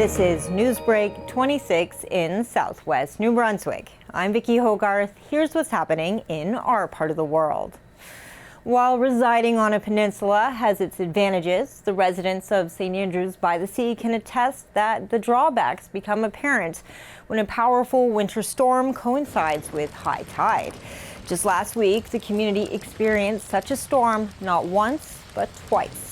This is NewsBreak26 in Southwest New Brunswick. I'm Vicki Hogarth. Here's what's happening in our part of the world. While residing on a peninsula has its advantages, the residents of St. Andrews by the Sea can attest that the drawbacks become apparent when a powerful winter storm coincides with high tide. Just last week, the community experienced such a storm not once, but twice.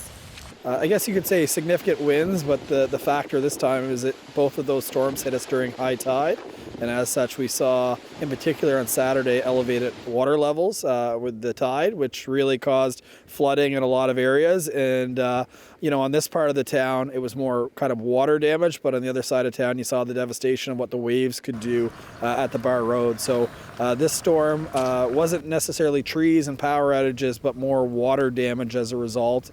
I guess you could say significant winds, but the factor this time is that both of those storms hit us during high tide. And as such, we saw, in particular on Saturday, elevated water levels with the tide, which really caused flooding in a lot of areas. And, on this part of the town, it was more kind of water damage, but on the other side of town, you saw the devastation of what the waves could do at the Bar Road. So this storm wasn't necessarily trees and power outages, but more water damage as a result.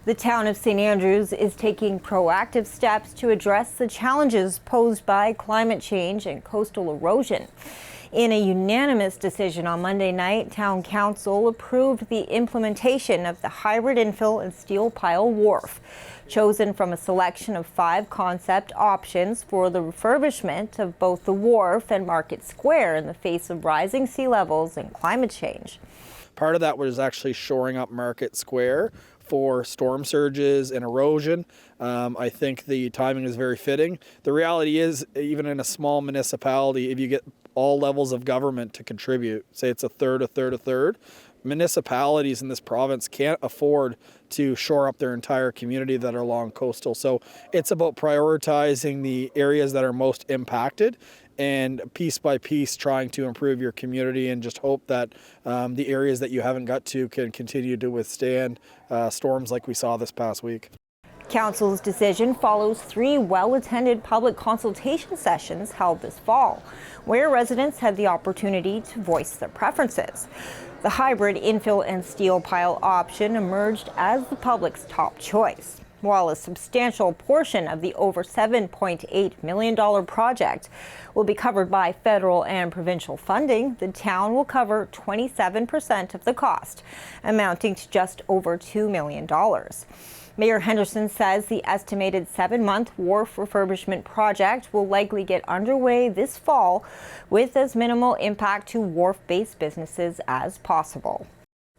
The town of St. Andrews is taking proactive steps to address the challenges posed by climate change and coastal erosion. In a unanimous decision on Monday night, Town Council approved the implementation of the hybrid infill and steel pile wharf, chosen from a selection of 5 concept options for the refurbishment of both the wharf and Market Square in the face of rising sea levels and climate change. Part of that was actually shoring up Market Square for storm surges and erosion. I think the timing is very fitting. The reality is, even in a small municipality, if you get all levels of government to contribute, say it's a third, municipalities in this province can't afford to shore up their entire community that are along coastal. So it's about prioritizing the areas that are most impacted and piece by piece trying to improve your community, and just hope that the areas that you haven't got to can continue to withstand storms like we saw this past week. Council's decision follows 3 well-attended public consultation sessions held this fall, where residents had the opportunity to voice their preferences. The hybrid infill and steel pile option emerged as the public's top choice. While a substantial portion of the over $7.8 million project will be covered by federal and provincial funding, the town will cover 27% of the cost, amounting to just over $2 million. Mayor Henderson says the estimated 7-month wharf refurbishment project will likely get underway this fall with as minimal impact to wharf-based businesses as possible.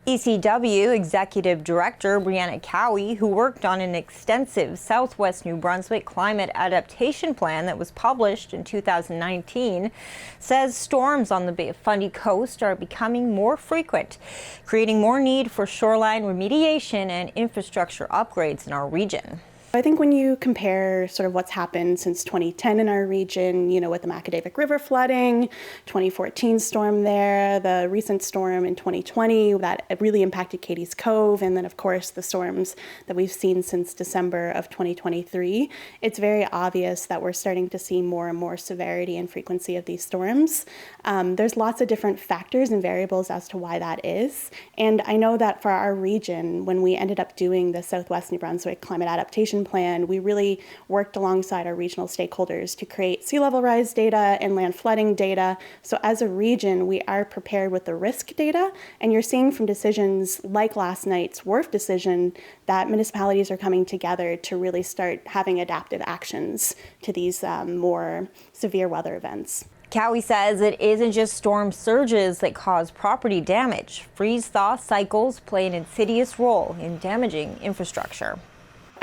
ECW Executive Director Brianna Cowie, who worked on an extensive Southwest New Brunswick climate adaptation plan that was published in 2019, says storms on the Bay of Fundy coast are becoming more frequent, creating more need for shoreline remediation and infrastructure upgrades in our region. I think when you compare sort of what's happened since 2010 in our region, with the Macadavic River flooding, 2014 storm there, the recent storm in 2020 that really impacted Katie's Cove, and then of course the storms that we've seen since December of 2023, it's very obvious that we're starting to see more and more severity and frequency of these storms. There's lots of different factors and variables as to why that is. And I know that for our region, when we ended up doing the Southwest New Brunswick Climate Adaptation Plan, we really worked alongside our regional stakeholders to create sea level rise data and land flooding data. So as a region, we are prepared with the risk data, and you're seeing from decisions like last night's wharf decision that municipalities are coming together to really start having adaptive actions to these more severe weather events. Cowie says it isn't just storm surges that cause property damage. Freeze-thaw cycles play an insidious role in damaging infrastructure.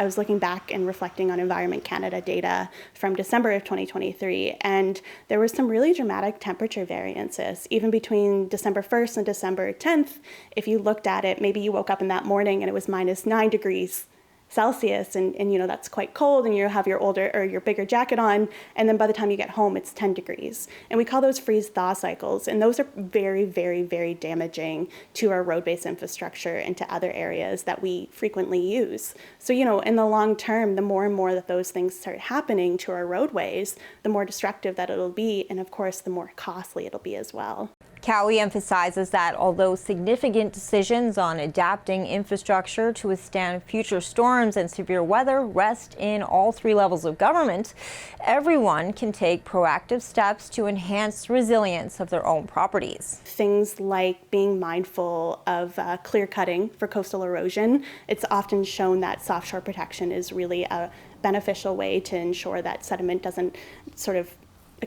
I was looking back and reflecting on Environment Canada data from December of 2023, and there was some really dramatic temperature variances, even between December 1st and December 10th. If you looked at it, maybe you woke up in that morning and it was -9 degrees Celsius, and that's quite cold, and you have your bigger jacket on, and then by the time you get home it's 10 degrees. And we call those freeze-thaw cycles, and those are very, very, very damaging to our road-based infrastructure and to other areas that we frequently use. So in the long term, the more and more that those things start happening to our roadways, the more destructive that it'll be, and of course the more costly it'll be as well. Cowie emphasizes that although significant decisions on adapting infrastructure to withstand future storms and severe weather rest in all 3 levels of government, everyone can take proactive steps to enhance resilience of their own properties. Things like being mindful of clear cutting for coastal erosion. It's often shown that soft shore protection is really a beneficial way to ensure that sediment doesn't sort of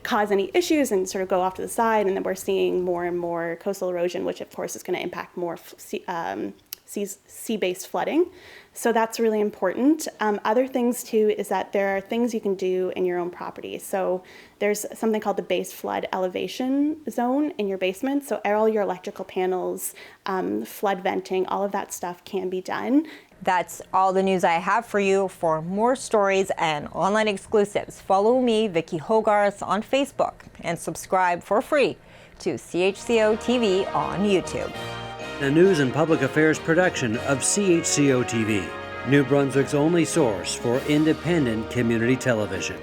cause any issues and sort of go off to the side. And then we're seeing more and more coastal erosion, which of course is going to impact more sea-based flooding. So that's really important. Other things too is that there are things you can do in your own property. So there's something called the base flood elevation zone in your basement. So all your electrical panels, flood venting, all of that stuff can be done. That's all the news I have for you. For more stories and online exclusives, follow me, Vicki Hogarth, on Facebook and subscribe for free to CHCO TV on YouTube. A news and public affairs production of CHCO TV, New Brunswick's only source for independent community television.